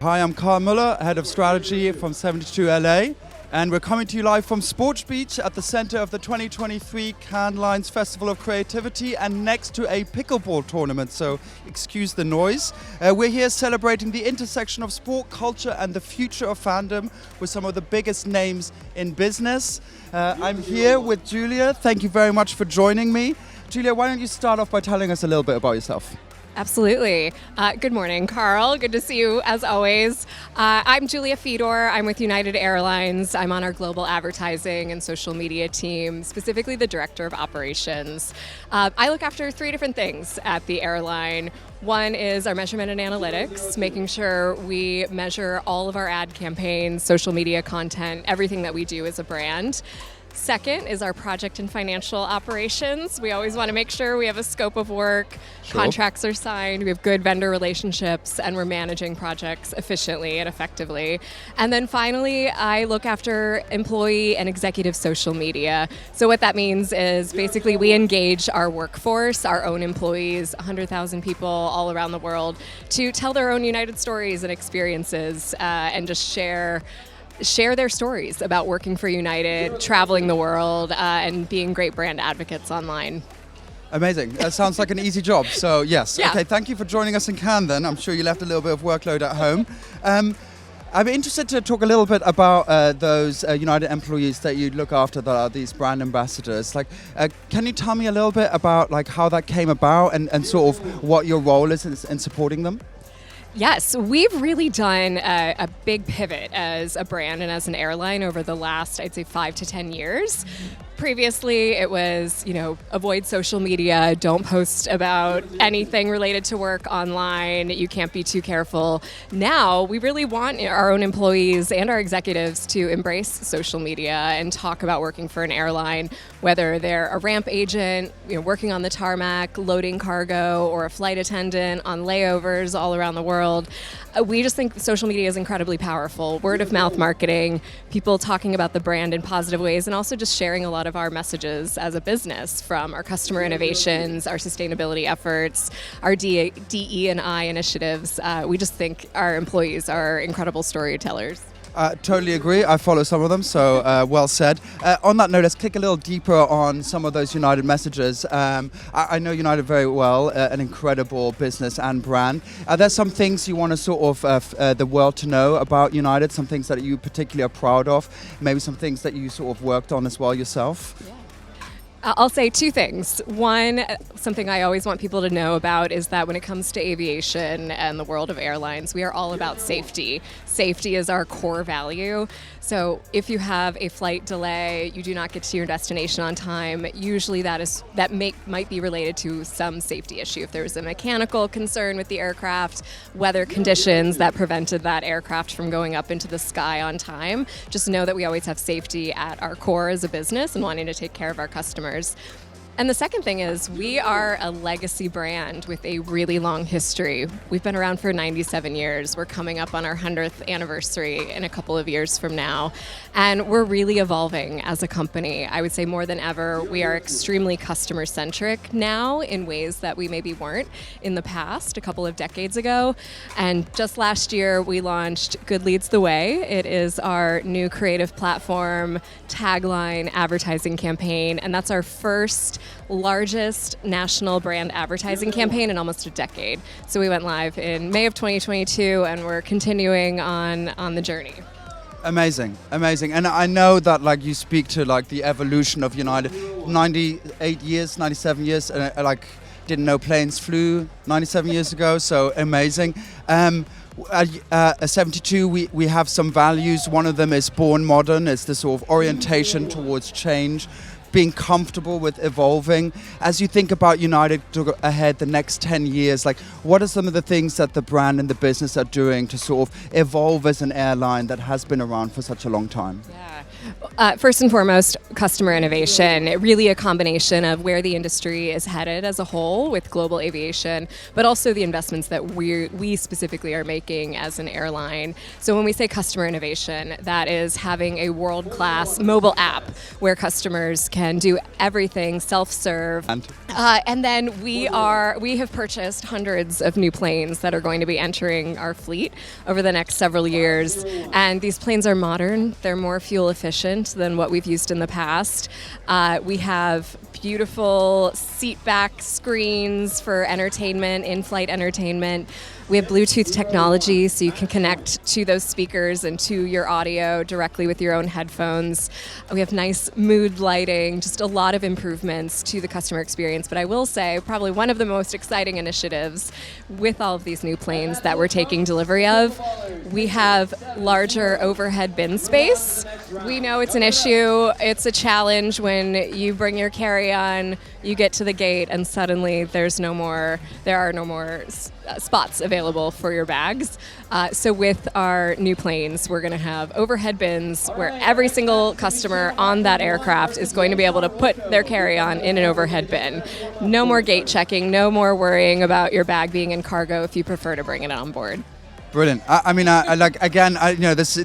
Hi, I'm Carl Muller, Head of Strategy from 72 LA, and we're coming to you live from Sports Beach at the center of the 2023 Airlines Festival of Creativity and next to a pickleball tournament, so excuse the noise. We're here celebrating the intersection of sport, culture and the future of fandom with some of the biggest names in business. I'm here with Julia. Thank you very much for joining me. Julia, why don't you start off by telling us a little bit about yourself? Absolutely. Good morning, Carl. Good to see you as always. I'm Julia Fedor. I'm with United Airlines. I'm on our global advertising and social media team, specifically the director of operations. I look after three different things at the airline. One is our measurement and analytics, making sure we measure all of our ad campaigns, social media content, everything that we do as a brand. Second is our project and financial operations. We always want to make sure we have a scope of work, contracts are signed, we have good vendor relationships, and we're managing projects efficiently and effectively. And then finally, I look after employee and executive social media. So what that means is basically we engage our workforce, our own employees, 100,000 people all around the world, to tell their own United stories and experiences and just share their stories about working for United, traveling the world, and being great brand advocates online. Amazing. That sounds like an easy job. So yes. Yeah. Okay, thank you for joining us in Cannes then. I'm sure you left a little bit of workload at home. I'm interested to talk a little bit about those United employees that you look after, that are these brand ambassadors. Can you tell me a little bit about how that came about and sort of what your role is in supporting them? Yes, we've really done a big pivot as a brand and as an airline over the last, I'd say, 5 to 10 years. Previously, it was, avoid social media, don't post about anything related to work online, you can't be too careful. Now, we really want our own employees and our executives to embrace social media and talk about working for an airline, whether they're a ramp agent, working on the tarmac, loading cargo, or a flight attendant on layovers all around the world. We just think social media is incredibly powerful. Word of mouth marketing, people talking about the brand in positive ways, and also just sharing a lot of our messages as a business, from our customer innovations, our sustainability efforts, our DE&I initiatives. We just think our employees are incredible storytellers. Totally agree. I follow some of them, so well said. On that note, let's click a little deeper on some of those United messages. I know United very well, an incredible business and brand. Are there some things you want to sort of the world to know about United, some things that you particularly are proud of, maybe some things that you sort of worked on as well yourself? Yeah. I'll say two things. One, something I always want people to know about is that when it comes to aviation and the world of airlines, we are all about safety. Safety is our core value. So if you have a flight delay, you do not get to your destination on time, usually that might be related to some safety issue. If there was a mechanical concern with the aircraft, weather conditions that prevented that aircraft from going up into the sky on time, just know that we always have safety at our core as a business and wanting to take care of our customers. And the second thing is we are a legacy brand with a really long history. We've been around for 97 years. We're coming up on our 100th anniversary in a couple of years from now. And we're really evolving as a company. I would say more than ever, we are extremely customer-centric now in ways that we maybe weren't in the past, a couple of decades ago. And just last year, we launched Good Leads the Way. It is our new creative platform, tagline, advertising campaign, and that's our first largest national brand advertising campaign in almost a decade. So we went live in May of 2022 and we're continuing on the journey. Amazing. And I know that you speak to the evolution of United. 98 years, 97 years, didn't know planes flew 97 years ago, so amazing. At 72, we have some values. One of them is born modern. It's the sort of orientation towards change, being comfortable with evolving. As you think about United ahead the next 10 years, what are some of the things that the brand and the business are doing to sort of evolve as an airline that has been around for such a long time? Yeah. First and foremost, customer innovation. Really a combination of where the industry is headed as a whole with global aviation, but also the investments that we specifically are making as an airline. So when we say customer innovation, that is having a world-class mobile app where customers can do everything self-serve. And then we have purchased hundreds of new planes that are going to be entering our fleet over the next several years. And these planes are modern, they're more fuel efficient than what we've used in the past. We have beautiful seat back screens for entertainment, in-flight entertainment. We have Bluetooth technology, so you can connect to those speakers and to your audio directly with your own headphones. We have nice mood lighting, just a lot of improvements to the customer experience. But I will say, probably one of the most exciting initiatives with all of these new planes that we're taking delivery of, we have larger overhead bin space. We know it's an issue, it's a challenge when you bring your carry-on, you get to the gate, and suddenly there are no more spots available for your bags. So with our new planes, we're going to have overhead bins where every single customer on that aircraft is going to be able to put their carry-on in an overhead bin. No more gate checking, no more worrying about your bag being in cargo if you prefer to bring it on board. Brilliant.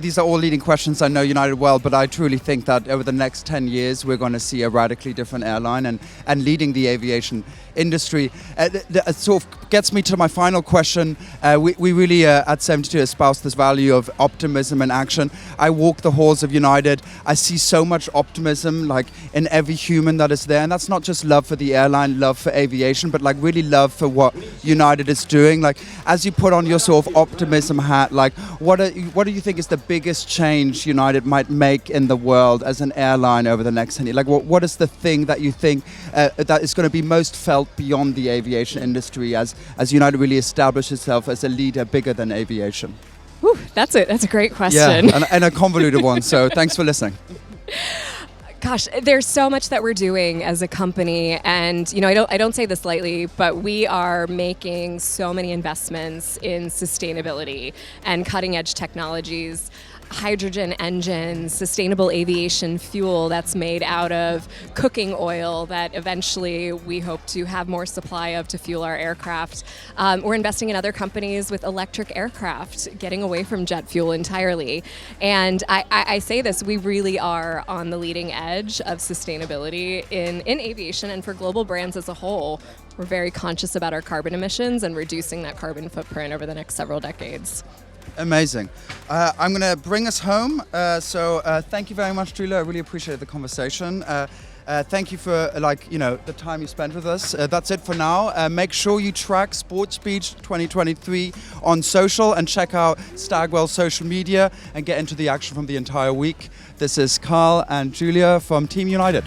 These are all leading questions. I know United well, but I truly think that over the next 10 years, we're going to see a radically different airline and leading the aviation industry. It sort of gets me to my final question. We really at 72 espouse this value of optimism and action. I walk the halls of United. I see so much optimism like in every human that is there. And that's not just love for the airline, love for aviation, but like really love for what United is doing. Like as you put on your sort of optimism hat, like what do you think is the biggest change United might make in the world as an airline over the next 10 years? Like what is the thing that you think that is going to be most felt beyond the aviation industry as United really establishes itself as a leader bigger than aviation? Whew, that's a great question. Yeah, and a convoluted one, so thanks for listening. Gosh, there's so much that we're doing as a company, and I don't say this lightly, but we are making so many investments in sustainability and cutting edge technologies. Hydrogen engines, sustainable aviation fuel that's made out of cooking oil that eventually we hope to have more supply of to fuel our aircraft. We're investing in other companies with electric aircraft, getting away from jet fuel entirely. And I say this, we really are on the leading edge of sustainability in aviation and for global brands as a whole. We're very conscious about our carbon emissions and reducing that carbon footprint over the next several decades. Amazing. I'm going to bring us home. So thank you very much, Julia. I really appreciate the conversation. Thank you for the time you spent with us. That's it for now. Make sure you track Sports Beach 2023 on social and check out Stagwell's social media and get into the action from the entire week. This is Carl and Julia from Team United.